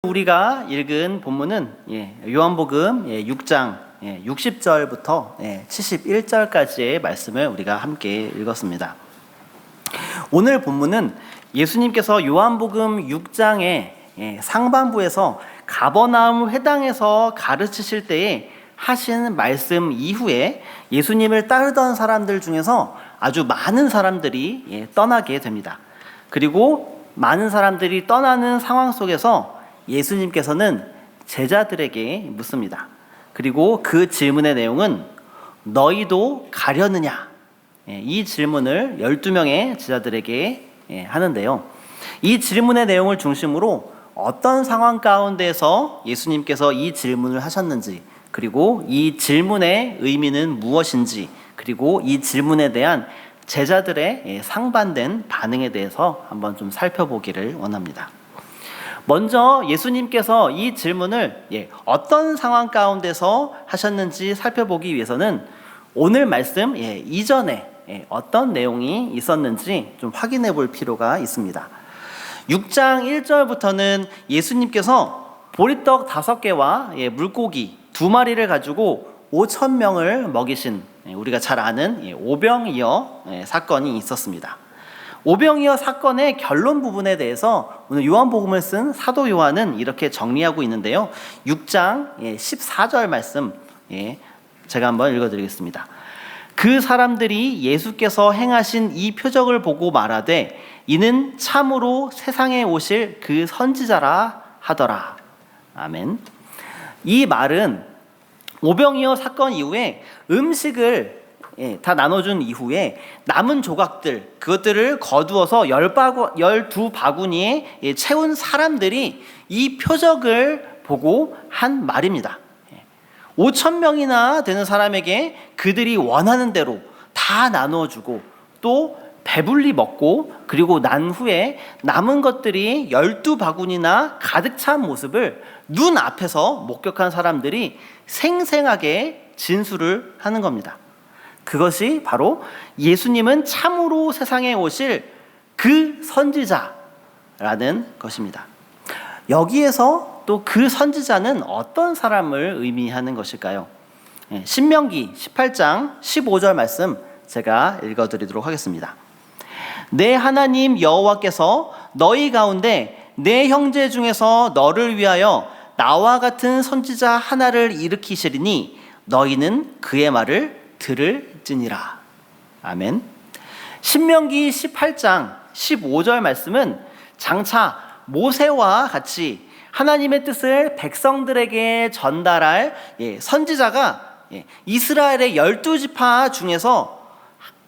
우리가 읽은 본문은 요한복음 6장 60절부터 71절까지의 말씀을 우리가 함께 읽었습니다. 오늘 본문은 예수님께서 요한복음 6장의 상반부에서 가버나움 회당에서 가르치실 때에 하신 말씀 이후에 예수님을 따르던 사람들 중에서 아주 많은 사람들이 떠나게 됩니다. 그리고 많은 사람들이 떠나는 상황 속에서 예수님께서는 제자들에게 묻습니다. 그리고 그 질문의 내용은 너희도 가려느냐? 이 질문을 12명의 제자들에게 하는데요. 이 질문의 내용을 중심으로 어떤 상황 가운데서 예수님께서 이 질문을 하셨는지, 그리고 이 질문의 의미는 무엇인지, 그리고 이 질문에 대한 제자들의 상반된 반응에 대해서 한번 좀 살펴보기를 원합니다. 먼저 예수님께서 이 질문을 어떤 상황 가운데서 하셨는지 살펴보기 위해서는 오늘 말씀 이전에 어떤 내용이 있었는지 좀 확인해 볼 필요가 있습니다. 6장 1절부터는 예수님께서 보리떡 5개와 물고기 2마리를 가지고 5,000명을 먹이신 우리가 잘 아는 오병이어 사건이 있었습니다. 오병이어 사건의 결론 부분에 대해서 오늘 요한복음을 쓴 사도 요한은 이렇게 정리하고 있는데요. 6장 14절 말씀 제가 한번 읽어드리겠습니다. 그 사람들이 예수께서 행하신 이 표적을 보고 말하되 이는 참으로 세상에 오실 그 선지자라 하더라. 아멘. 이 말은 오병이어 사건 이후에 음식을 다 나눠준 이후에 남은 조각들, 그것들을 거두어서 12바구니에 채운 사람들이 이 표적을 보고 한 말입니다. 5,000명이나 되는 사람에게 그들이 원하는 대로 다 나눠주고 또 배불리 먹고, 그리고 난 후에 남은 것들이 12바구니나 가득 찬 모습을 눈앞에서 목격한 사람들이 생생하게 진술을 하는 겁니다. 그것이 바로 예수님은 참으로 세상에 오실 그 선지자라는 것입니다. 여기에서 또 그 선지자는 어떤 사람을 의미하는 것일까요? 신명기 18장 15절 말씀 제가 읽어드리도록 하겠습니다. 내 하나님 여호와께서 너희 가운데 내 형제 중에서 너를 위하여 나와 같은 선지자 하나를 일으키시리니 너희는 그의 말을 들을지니라. 아멘. 신명기 18장 15절 말씀은 장차 모세와 같이 하나님의 뜻을 백성들에게 전달할 선지자가 이스라엘의 12지파 중에서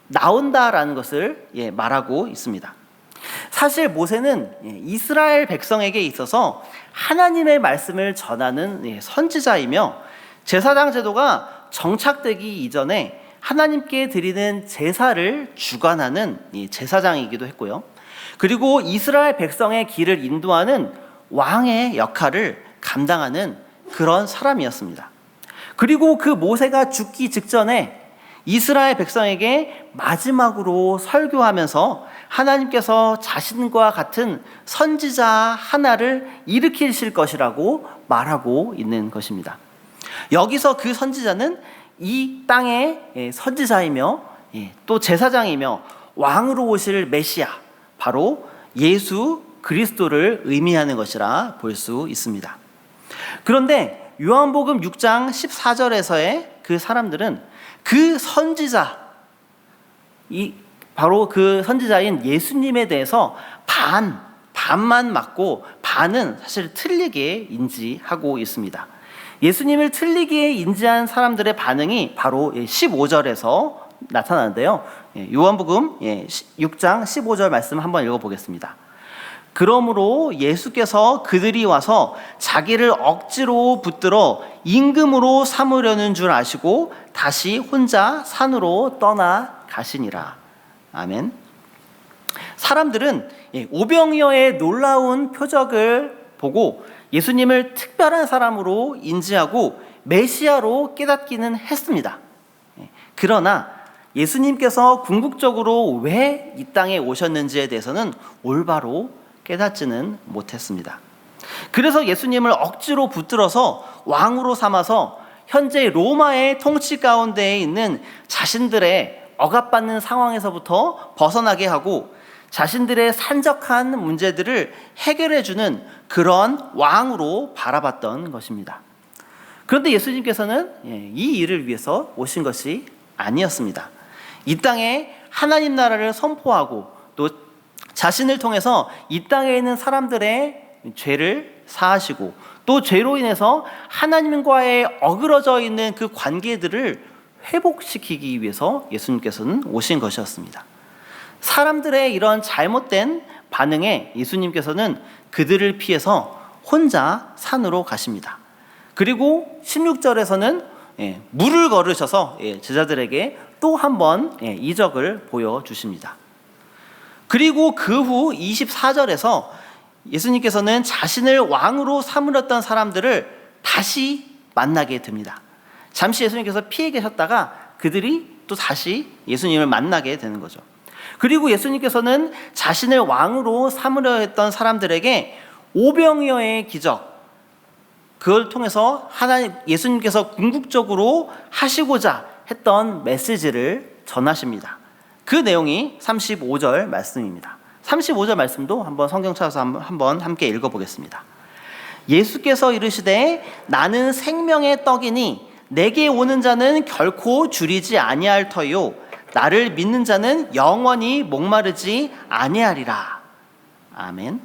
나온다라는 것을 말하고 있습니다. 사실 모세는 이스라엘 백성에게 있어서 하나님의 말씀을 전하는 선지자이며 제사장 제도가 정착되기 이전에 하나님께 드리는 제사를 주관하는 제사장이기도 했고요. 그리고 이스라엘 백성의 길을 인도하는 왕의 역할을 감당하는 그런 사람이었습니다. 그리고 그 모세가 죽기 직전에 이스라엘 백성에게 마지막으로 설교하면서 하나님께서 자신과 같은 선지자 하나를 일으키실 것이라고 말하고 있는 것입니다. 여기서 그 선지자는 이 땅의 선지자이며 또 제사장이며 왕으로 오실 메시아, 바로 예수 그리스도를 의미하는 것이라 볼 수 있습니다. 그런데 요한복음 6장 14절에서의 그 사람들은 그 선지자, 바로 그 선지자인 예수님에 대해서 반만 맞고 반은 사실 틀리게 인지하고 있습니다. 예수님을 틀리게 인지한 사람들의 반응이 바로 15절에서 나타나는데요. 요한복음 6장 15절 말씀 한번 읽어보겠습니다. 그러므로 예수께서 그들이 와서 자기를 억지로 붙들어 임금으로 삼으려는 줄 아시고 다시 혼자 산으로 떠나 가시니라. 아멘. 사람들은 오병이어의 놀라운 표적을 보고 예수님을 특별한 사람으로 인지하고 메시아로 깨닫기는 했습니다. 그러나 예수님께서 궁극적으로 왜 이 땅에 오셨는지에 대해서는 올바로 깨닫지는 못했습니다. 그래서 예수님을 억지로 붙들어서 왕으로 삼아서 현재 로마의 통치 가운데에 있는 자신들의 억압받는 상황에서부터 벗어나게 하고 자신들의 산적한 문제들을 해결해주는 그런 왕으로 바라봤던 것입니다. 그런데 예수님께서는 이 일을 위해서 오신 것이 아니었습니다. 이 땅에 하나님 나라를 선포하고 또 자신을 통해서 이 땅에 있는 사람들의 죄를 사하시고 또 죄로 인해서 하나님과의 어그러져 있는 그 관계들을 회복시키기 위해서 예수님께서는 오신 것이었습니다. 사람들의 이런 잘못된 반응에 예수님께서는 그들을 피해서 혼자 산으로 가십니다. 그리고 16절에서는 물을 걸으셔서 제자들에게 또 한 번 이적을 보여주십니다. 그리고 그 후 24절에서 예수님께서는 자신을 왕으로 삼으렸던 사람들을 다시 만나게 됩니다. 잠시 예수님께서 피해 계셨다가 그들이 또 다시 예수님을 만나게 되는 거죠. 그리고 예수님께서는 자신을 왕으로 삼으려 했던 사람들에게 오병이어의 기적, 그걸 통해서 예수님께서 궁극적으로 하시고자 했던 메시지를 전하십니다. 그 내용이 35절 말씀입니다. 35절 말씀도 한번 성경 찾아서 한번 함께 읽어보겠습니다. 예수께서 이르시되 나는 생명의 떡이니 내게 오는 자는 결코 줄이지 아니할 터요 나를 믿는 자는 영원히 목마르지 아니하리라. 아멘.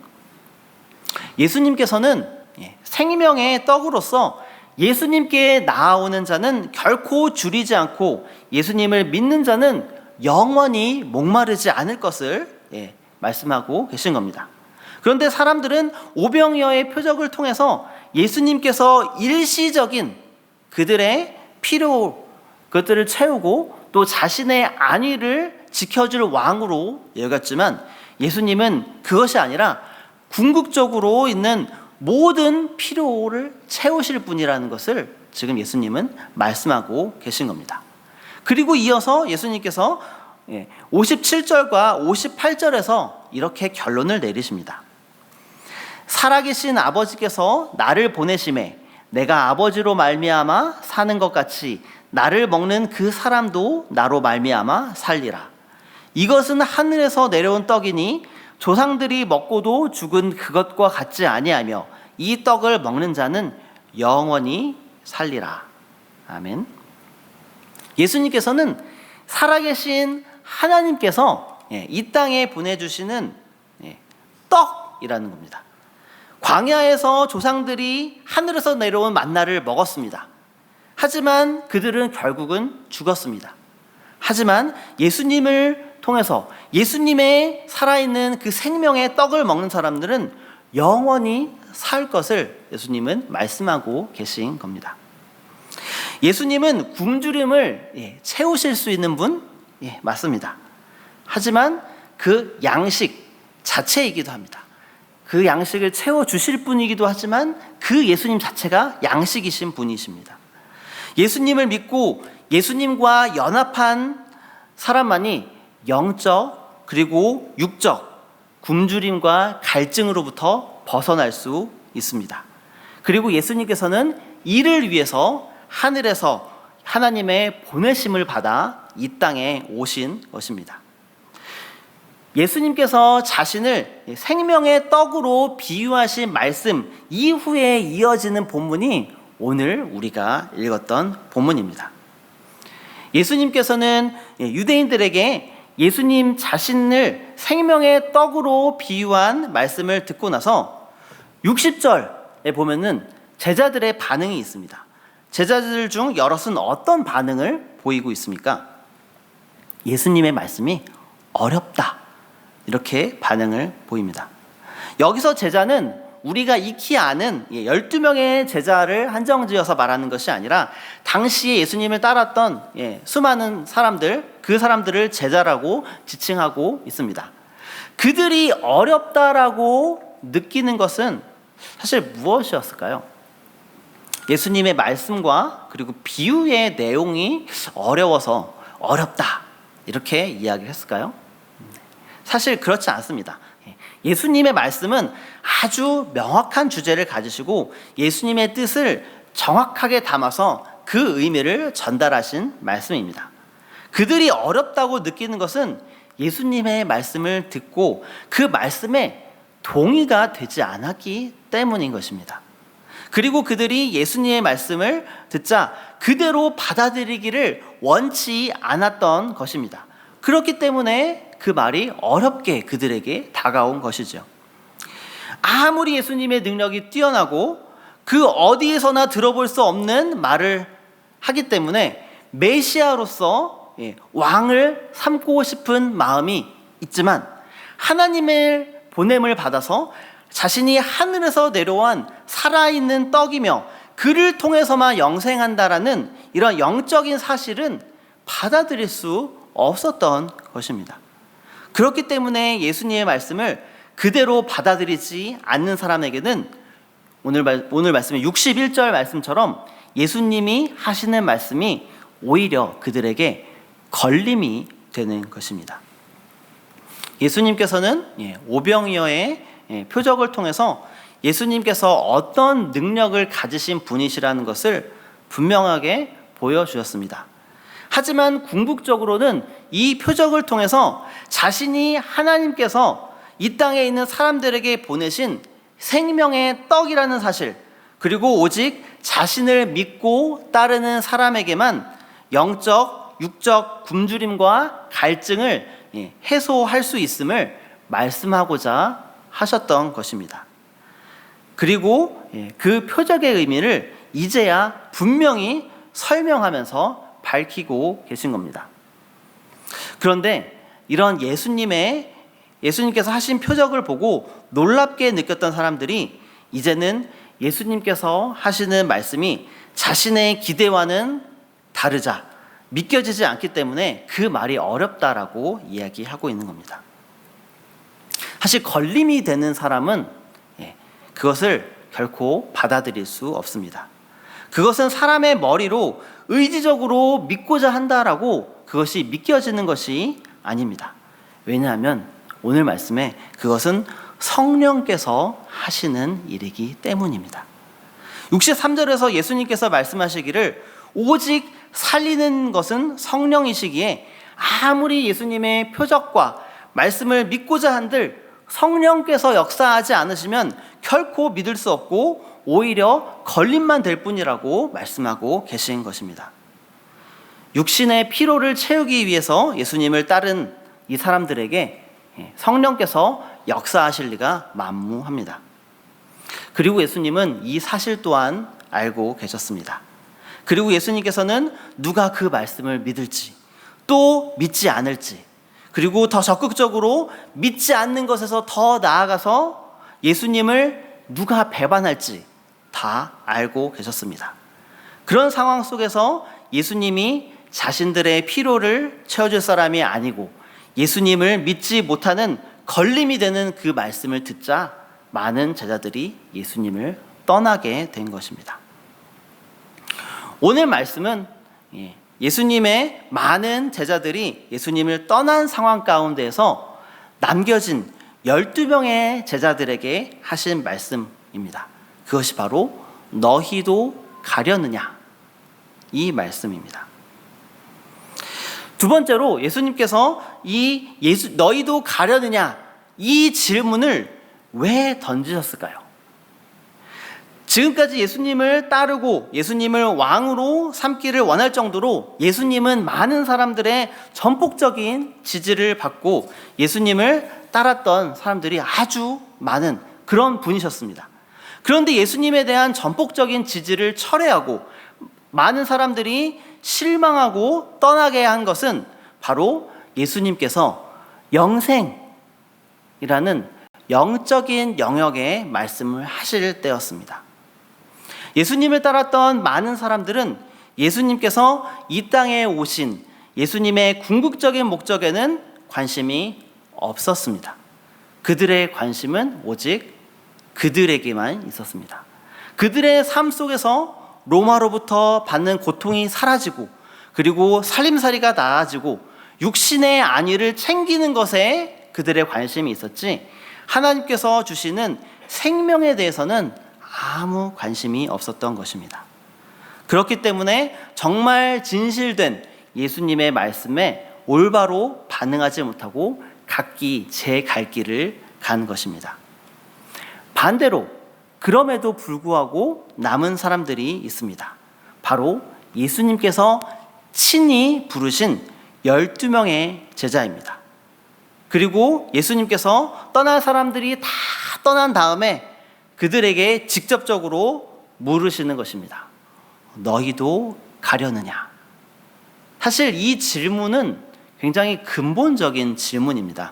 예수님께서는 생명의 떡으로서 예수님께 나아오는 자는 결코 줄이지 않고 예수님을 믿는 자는 영원히 목마르지 않을 것을 말씀하고 계신 겁니다. 그런데 사람들은 오병이어의 표적을 통해서 예수님께서 일시적인 그들의 필요, 그것들을 채우고 또 자신의 안위를 지켜줄 왕으로 여겼지만 예수님은 그것이 아니라 궁극적으로 있는 모든 필요를 채우실 분이라는 것을 지금 예수님은 말씀하고 계신 겁니다. 그리고 이어서 예수님께서 57절과 58절에서 이렇게 결론을 내리십니다. 살아계신 아버지께서 나를 보내심에 내가 아버지로 말미암아 사는 것 같이 나를 먹는 그 사람도 나로 말미암아 살리라. 이것은 하늘에서 내려온 떡이니 조상들이 먹고도 죽은 그것과 같지 아니하며 이 떡을 먹는 자는 영원히 살리라. 아멘. 예수님께서는 살아계신 하나님께서 이 땅에 보내주시는 떡이라는 겁니다. 광야에서 조상들이 하늘에서 내려온 만나를 먹었습니다. 하지만 그들은 결국은 죽었습니다. 하지만 예수님을 통해서 예수님의 살아있는 그 생명의 떡을 먹는 사람들은 영원히 살 것을 예수님은 말씀하고 계신 겁니다. 예수님은 굶주림을 채우실 수 있는 분? 맞습니다. 하지만 그 양식 자체이기도 합니다. 그 양식을 채워주실 분이기도 하지만 그 예수님 자체가 양식이신 분이십니다. 예수님을 믿고 예수님과 연합한 사람만이 영적 그리고 육적 굶주림과 갈증으로부터 벗어날 수 있습니다. 그리고 예수님께서는 이를 위해서 하늘에서 하나님의 보내심을 받아 이 땅에 오신 것입니다. 예수님께서 자신을 생명의 떡으로 비유하신 말씀 이후에 이어지는 본문이 오늘 우리가 읽었던 본문입니다. 예수님께서는 유대인들에게 예수님 자신을 생명의 떡으로 비유한 말씀을 듣고 나서 60절에 보면은 제자들의 반응이 있습니다. 제자들 중 여럿은 어떤 반응을 보이고 있습니까? 예수님의 말씀이 어렵다, 이렇게 반응을 보입니다. 여기서 제자는 우리가 익히 아는 12명의 제자를 한정지어서 말하는 것이 아니라 당시에 예수님을 따랐던 수많은 사람들, 그 사람들을 제자라고 지칭하고 있습니다. 그들이 어렵다라고 느끼는 것은 사실 무엇이었을까요? 예수님의 말씀과 그리고 비유의 내용이 어려워서 어렵다, 이렇게 이야기를 했을까요? 사실 그렇지 않습니다. 예수님의 말씀은 아주 명확한 주제를 가지시고 예수님의 뜻을 정확하게 담아서 그 의미를 전달하신 말씀입니다. 그들이 어렵다고 느끼는 것은 예수님의 말씀을 듣고 그 말씀에 동의가 되지 않았기 때문인 것입니다. 그리고 그들이 예수님의 말씀을 듣자 그대로 받아들이기를 원치 않았던 것입니다. 그렇기 때문에 그 말이 어렵게 그들에게 다가온 것이죠. 아무리 예수님의 능력이 뛰어나고 그 어디에서나 들어볼 수 없는 말을 하기 때문에 메시아로서 왕을 삼고 싶은 마음이 있지만 하나님의 보냄을 받아서 자신이 하늘에서 내려온 살아있는 떡이며 그를 통해서만 영생한다라는 이런 영적인 사실은 받아들일 수 없었던 것입니다. 그렇기 때문에 예수님의 말씀을 그대로 받아들이지 않는 사람에게는 오늘 말씀의 61절 말씀처럼 예수님이 하시는 말씀이 오히려 그들에게 걸림이 되는 것입니다. 예수님께서는 오병이어의 표적을 통해서 예수님께서 어떤 능력을 가지신 분이시라는 것을 분명하게 보여주셨습니다. 하지만 궁극적으로는 이 표적을 통해서 자신이 하나님께서 이 땅에 있는 사람들에게 보내신 생명의 떡이라는 사실, 그리고 오직 자신을 믿고 따르는 사람에게만 영적, 육적 굶주림과 갈증을 해소할 수 있음을 말씀하고자 하셨던 것입니다. 그리고 그 표적의 의미를 이제야 분명히 설명하면서 밝히고 계신 겁니다. 그런데 이런 예수님께서 하신 표적을 보고 놀랍게 느꼈던 사람들이 이제는 예수님께서 하시는 말씀이 자신의 기대와는 다르자 믿겨지지 않기 때문에 그 말이 어렵다라고 이야기하고 있는 겁니다. 사실 걸림이 되는 사람은 그것을 결코 받아들일 수 없습니다. 그것은 사람의 머리로 의지적으로 믿고자 한다라고 그것이 믿겨지는 것이 아닙니다. 왜냐하면 오늘 말씀에 그것은 성령께서 하시는 일이기 때문입니다. 63절에서 예수님께서 말씀하시기를 오직 살리는 것은 성령이시기에 아무리 예수님의 표적과 말씀을 믿고자 한들 성령께서 역사하지 않으시면 결코 믿을 수 없고 오히려 걸림만 될 뿐이라고 말씀하고 계신 것입니다. 육신의 피로를 채우기 위해서 예수님을 따른 이 사람들에게 성령께서 역사하실 리가 만무합니다. 그리고 예수님은 이 사실 또한 알고 계셨습니다. 그리고 예수님께서는 누가 그 말씀을 믿을지 또 믿지 않을지, 그리고 더 적극적으로 믿지 않는 것에서 더 나아가서 예수님을 누가 배반할지 다 알고 계셨습니다. 그런 상황 속에서 예수님이 자신들의 피로를 채워줄 사람이 아니고 예수님을 믿지 못하는 걸림이 되는 그 말씀을 듣자 많은 제자들이 예수님을 떠나게 된 것입니다. 오늘 말씀은 예수님의 많은 제자들이 예수님을 떠난 상황 가운데에서 남겨진 12명의 제자들에게 하신 말씀입니다. 그것이 바로 너희도 가려느냐, 이 말씀입니다. 두 번째로 예수님께서 너희도 가려느냐, 이 질문을 왜 던지셨을까요? 지금까지 예수님을 따르고 예수님을 왕으로 삼기를 원할 정도로 예수님은 많은 사람들의 전폭적인 지지를 받고 예수님을 따랐던 사람들이 아주 많은 그런 분이셨습니다. 그런데 예수님에 대한 전폭적인 지지를 철회하고 많은 사람들이 실망하고 떠나게 한 것은 바로 예수님께서 영생이라는 영적인 영역의 말씀을 하실 때였습니다. 예수님을 따랐던 많은 사람들은 예수님께서 이 땅에 오신 예수님의 궁극적인 목적에는 관심이 없었습니다. 그들의 관심은 오직 그들에게만 있었습니다. 그들의 삶 속에서 로마로부터 받는 고통이 사라지고 그리고 살림살이가 나아지고 육신의 안위를 챙기는 것에 그들의 관심이 있었지, 하나님께서 주시는 생명에 대해서는 아무 관심이 없었던 것입니다. 그렇기 때문에 정말 진실된 예수님의 말씀에 올바로 반응하지 못하고 각기 제 갈 길을 간 것입니다. 반대로 그럼에도 불구하고 남은 사람들이 있습니다. 바로 예수님께서 친히 부르신 12명의 제자입니다. 그리고 예수님께서 떠날 사람들이 다 떠난 다음에 그들에게 직접적으로 물으시는 것입니다. 너희도 가려느냐? 사실 이 질문은 굉장히 근본적인 질문입니다.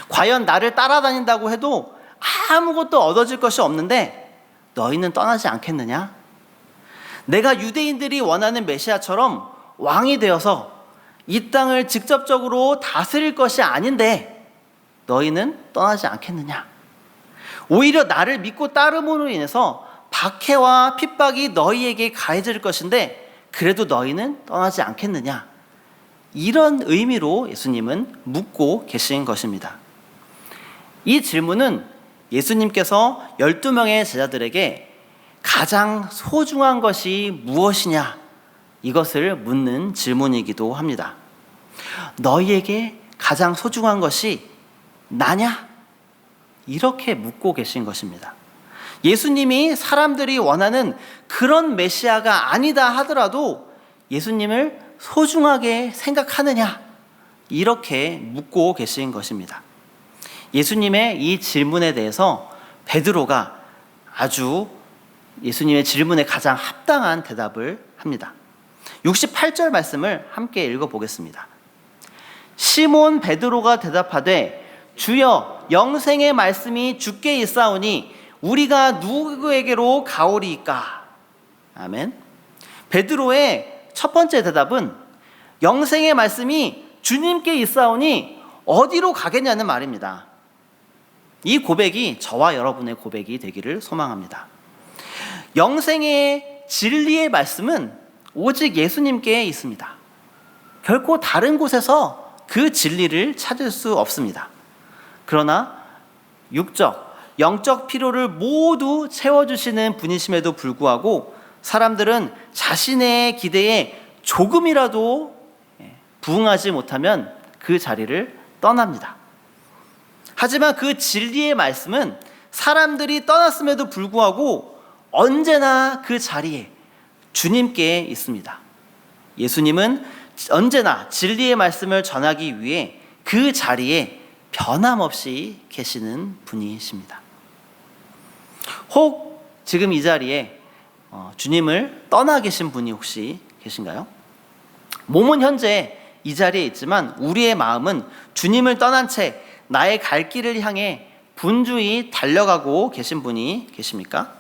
과연 나를 따라다닌다고 해도 아무것도 얻어질 것이 없는데 너희는 떠나지 않겠느냐? 내가 유대인들이 원하는 메시아처럼 왕이 되어서 이 땅을 직접적으로 다스릴 것이 아닌데 너희는 떠나지 않겠느냐? 오히려 나를 믿고 따름으로 인해서 박해와 핍박이 너희에게 가해질 것인데 그래도 너희는 떠나지 않겠느냐? 이런 의미로 예수님은 묻고 계신 것입니다. 이 질문은 예수님께서 12명의 제자들에게 가장 소중한 것이 무엇이냐? 이것을 묻는 질문이기도 합니다. 너희에게 가장 소중한 것이 나냐? 이렇게 묻고 계신 것입니다. 예수님이 사람들이 원하는 그런 메시아가 아니다 하더라도 예수님을 소중하게 생각하느냐? 이렇게 묻고 계신 것입니다. 예수님의 이 질문에 대해서 베드로가 아주 예수님의 질문에 가장 합당한 대답을 합니다. 68절 말씀을 함께 읽어보겠습니다. 시몬 베드로가 대답하되 주여 영생의 말씀이 주께 있사오니 우리가 누구에게로 가오리이까? 아멘. 베드로의 첫 번째 대답은 영생의 말씀이 주님께 있사오니 어디로 가겠냐는 말입니다. 이 고백이 저와 여러분의 고백이 되기를 소망합니다. 영생의 진리의 말씀은 오직 예수님께 있습니다. 결코 다른 곳에서 그 진리를 찾을 수 없습니다. 그러나 육적, 영적 필요를 모두 채워주시는 분이심에도 불구하고 사람들은 자신의 기대에 조금이라도 부응하지 못하면 그 자리를 떠납니다. 하지만 그 진리의 말씀은 사람들이 떠났음에도 불구하고 언제나 그 자리에 주님께 있습니다. 예수님은 언제나 진리의 말씀을 전하기 위해 그 자리에 변함없이 계시는 분이십니다. 혹 지금 이 자리에 주님을 떠나 계신 분이 혹시 계신가요? 몸은 현재 이 자리에 있지만 우리의 마음은 주님을 떠난 채 나의 갈 길을 향해 분주히 달려가고 계신 분이 계십니까?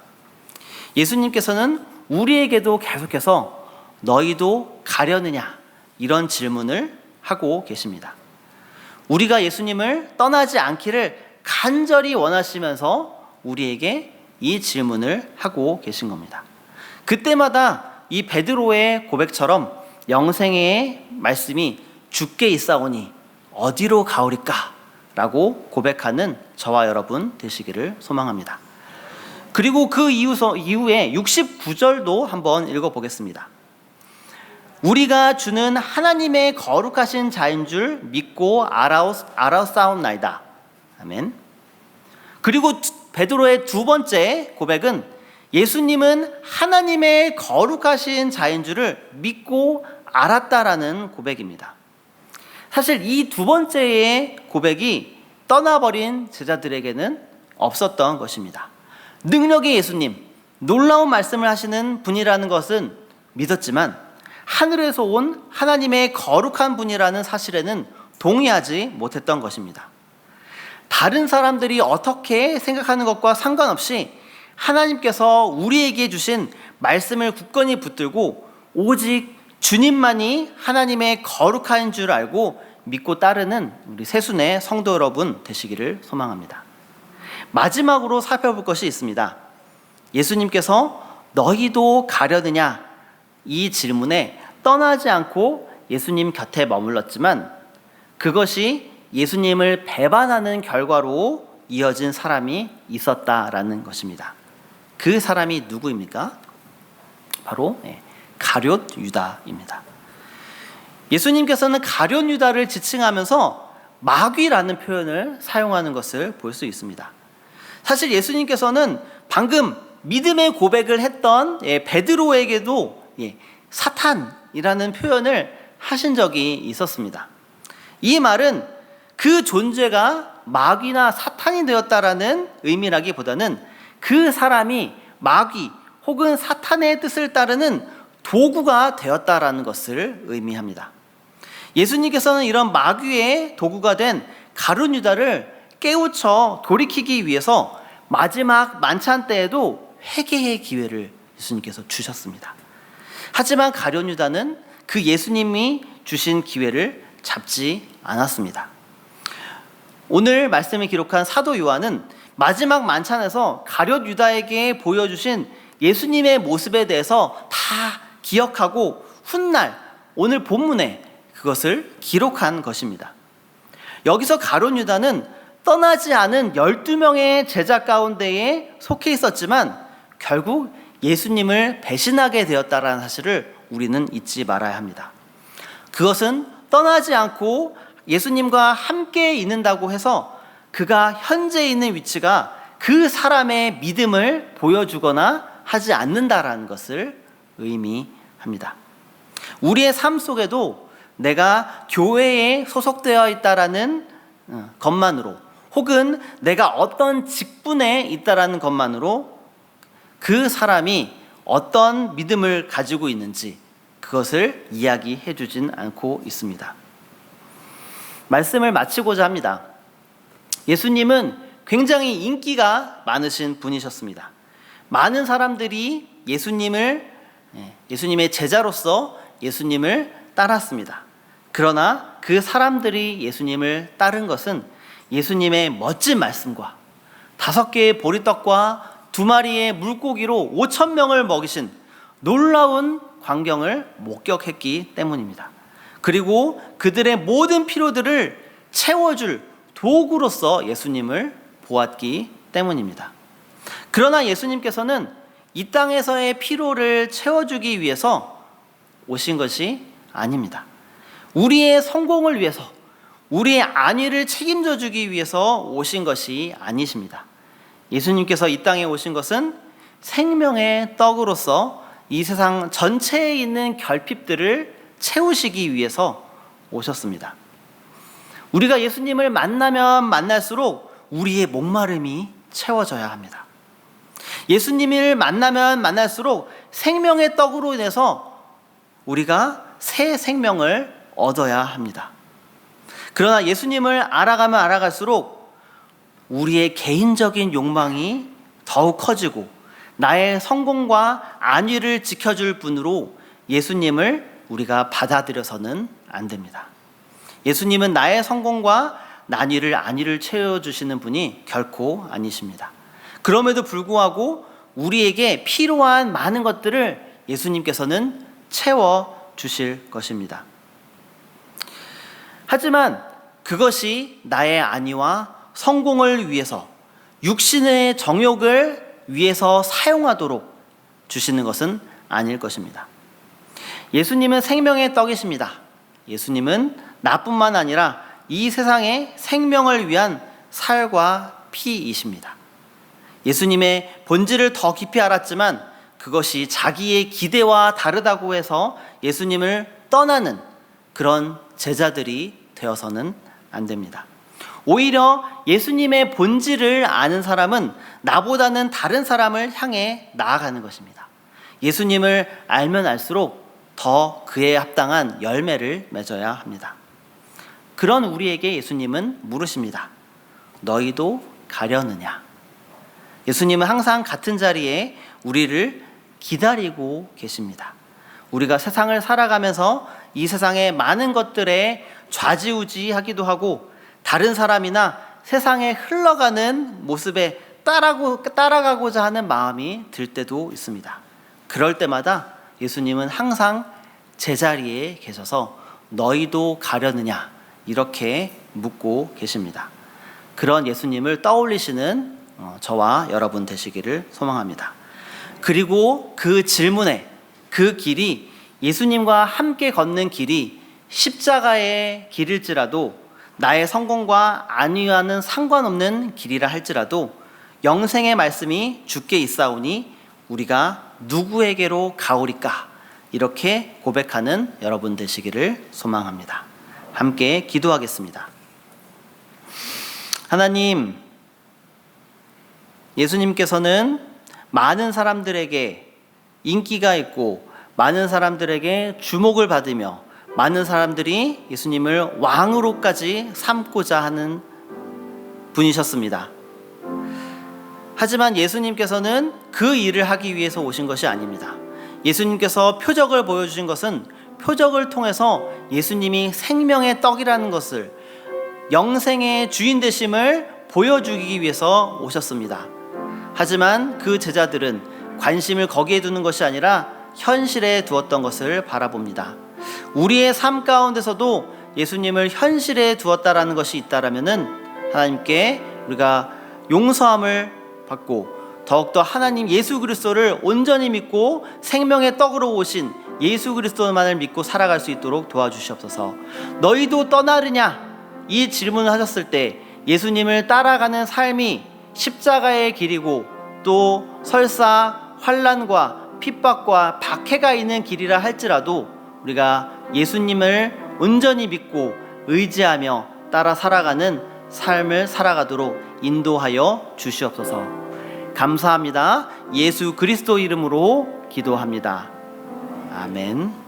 예수님께서는 우리에게도 계속해서 너희도 가려느냐 이런 질문을 하고 계십니다. 우리가 예수님을 떠나지 않기를 간절히 원하시면서 우리에게 이 질문을 하고 계신 겁니다. 그때마다 이 베드로의 고백처럼 영생의 말씀이 주께 있사오니 어디로 가오리까? 라고 고백하는 저와 여러분 되시기를 소망합니다. 그리고 그 이후에 69절도 한번 읽어보겠습니다. 우리가 주는 하나님의 거룩하신 자인 줄 믿고 알아싸움나이다. 아멘. 그리고 베드로의 두 번째 고백은 예수님은 하나님의 거룩하신 자인 줄을 믿고 알았다라는 고백입니다. 사실 이 두 번째의 고백이 떠나버린 제자들에게는 없었던 것입니다. 능력의 예수님, 놀라운 말씀을 하시는 분이라는 것은 믿었지만 하늘에서 온 하나님의 거룩한 분이라는 사실에는 동의하지 못했던 것입니다. 다른 사람들이 어떻게 생각하는 것과 상관없이 하나님께서 우리에게 주신 말씀을 굳건히 붙들고 오직 주님만이 하나님의 거룩한 줄 알고 믿고 따르는 우리 새순의 성도 여러분 되시기를 소망합니다. 마지막으로 살펴볼 것이 있습니다. 예수님께서 너희도 가려느냐 이 질문에 떠나지 않고 예수님 곁에 머물렀지만 그것이 예수님을 배반하는 결과로 이어진 사람이 있었다라는 것입니다. 그 사람이 누구입니까? 바로 가룟 유다입니다. 예수님께서는 가룟 유다를 지칭하면서 마귀라는 표현을 사용하는 것을 볼 수 있습니다. 사실 예수님께서는 방금 믿음의 고백을 했던 베드로에게도 사탄이라는 표현을 하신 적이 있었습니다. 이 말은 그 존재가 마귀나 사탄이 되었다라는 의미라기보다는 그 사람이 마귀 혹은 사탄의 뜻을 따르는 도구가 되었다라는 것을 의미합니다. 예수님께서는 이런 마귀의 도구가 된 가룟 유다를 깨우쳐 돌이키기 위해서 마지막 만찬 때에도 회개의 기회를 예수님께서 주셨습니다. 하지만 가룟 유다는 그 예수님이 주신 기회를 잡지 않았습니다. 오늘 말씀을 기록한 사도 요한은 마지막 만찬에서 가룟 유다에게 보여주신 예수님의 모습에 대해서 다 기억하고 훗날 오늘 본문에 그것을 기록한 것입니다. 여기서 가룟 유다는 떠나지 않은 12명의 제자 가운데에 속해 있었지만 결국 예수님을 배신하게 되었다는 사실을 우리는 잊지 말아야 합니다. 그것은 떠나지 않고 예수님과 함께 있는다고 해서 그가 현재 있는 위치가 그 사람의 믿음을 보여주거나 하지 않는다라는 것을 의미합니다. 우리의 삶 속에도 내가 교회에 소속되어 있다라는 것만으로 혹은 내가 어떤 직분에 있다라는 것만으로 그 사람이 어떤 믿음을 가지고 있는지 그것을 이야기해 주진 않고 있습니다. 말씀을 마치고자 합니다. 예수님은 굉장히 인기가 많으신 분이셨습니다. 많은 사람들이 예수님의 제자로서 예수님을 따랐습니다. 그러나 그 사람들이 예수님을 따른 것은 예수님의 멋진 말씀과 5개의 보리떡과 2마리의 물고기로 5,000명을 먹이신 놀라운 광경을 목격했기 때문입니다. 그리고 그들의 모든 필요들을 채워줄 도구로서 예수님을 보았기 때문입니다. 그러나 예수님께서는 이 땅에서의 필요를 채워주기 위해서 오신 것이 아닙니다. 우리의 성공을 위해서, 우리의 안위를 책임져 주기 위해서 오신 것이 아니십니다. 예수님께서 이 땅에 오신 것은 생명의 떡으로서 이 세상 전체에 있는 결핍들을 채우시기 위해서 오셨습니다. 우리가 예수님을 만나면 만날수록 우리의 목마름이 채워져야 합니다. 예수님을 만나면 만날수록 생명의 떡으로 인해서 우리가 새 생명을 얻어야 합니다. 그러나 예수님을 알아가면 알아갈수록 우리의 개인적인 욕망이 더욱 커지고 나의 성공과 안위를 지켜줄 분으로 예수님을 우리가 받아들여서는 안 됩니다. 예수님은 나의 성공과 안위를 채워주시는 분이 결코 아니십니다. 그럼에도 불구하고 우리에게 필요한 많은 것들을 예수님께서는 채워주실 것입니다. 하지만 그것이 나의 안위와 성공을 위해서 육신의 정욕을 위해서 사용하도록 주시는 것은 아닐 것입니다. 예수님은 생명의 떡이십니다. 예수님은 나뿐만 아니라 이 세상의 생명을 위한 살과 피이십니다. 예수님의 본질을 더 깊이 알았지만 그것이 자기의 기대와 다르다고 해서 예수님을 떠나는 그런 제자들이 되어서는 안 됩니다. 오히려 예수님의 본질을 아는 사람은 나보다는 다른 사람을 향해 나아가는 것입니다. 예수님을 알면 알수록 더 그에 합당한 열매를 맺어야 합니다. 그런 우리에게 예수님은 물으십니다. 너희도 가려느냐? 예수님은 항상 같은 자리에 우리를 기다리고 계십니다. 우리가 세상을 살아가면서 이 세상의 많은 것들에 좌지우지하기도 하고 다른 사람이나 세상에 흘러가는 모습에 따라가고자 하는 마음이 들 때도 있습니다. 그럴 때마다 예수님은 항상 제자리에 계셔서 너희도 가려느냐 이렇게 묻고 계십니다. 그런 예수님을 떠올리시는 저와 여러분 되시기를 소망합니다. 그리고 그 질문에 그 길이 예수님과 함께 걷는 길이 십자가의 길일지라도 나의 성공과 안위와는 상관없는 길이라 할지라도 영생의 말씀이 주께 있사오니 우리가 누구에게로 가오리까? 이렇게 고백하는 여러분 되시기를 소망합니다. 함께 기도하겠습니다. 하나님, 예수님께서는 많은 사람들에게 인기가 있고 많은 사람들에게 주목을 받으며 많은 사람들이 예수님을 왕으로까지 삼고자 하는 분이셨습니다. 하지만 예수님께서는 그 일을 하기 위해서 오신 것이 아닙니다. 예수님께서 표적을 보여주신 것은 표적을 통해서 예수님이 생명의 떡이라는 것을, 영생의 주인 되심을 보여주기 위해서 오셨습니다. 하지만 그 제자들은 관심을 거기에 두는 것이 아니라 현실에 두었던 것을 바라봅니다. 우리의 삶 가운데서도 예수님을 현실에 두었다라는 것이 있다라면은 하나님께 우리가 용서함을 받고 더욱더 하나님 예수 그리스도를 온전히 믿고 생명의 떡으로 오신 예수 그리스도만을 믿고 살아갈 수 있도록 도와주시옵소서. 너희도 떠나느냐? 이 질문을 하셨을 때 예수님을 따라가는 삶이 십자가의 길이고 또 설사 환난과 핍박과 박해가 있는 길이라 할지라도 우리가 예수님을 온전히 믿고 의지하며 따라 살아가는 삶을 살아가도록 인도하여 주시옵소서. 감사합니다. 예수 그리스도 이름으로 기도합니다. 아멘.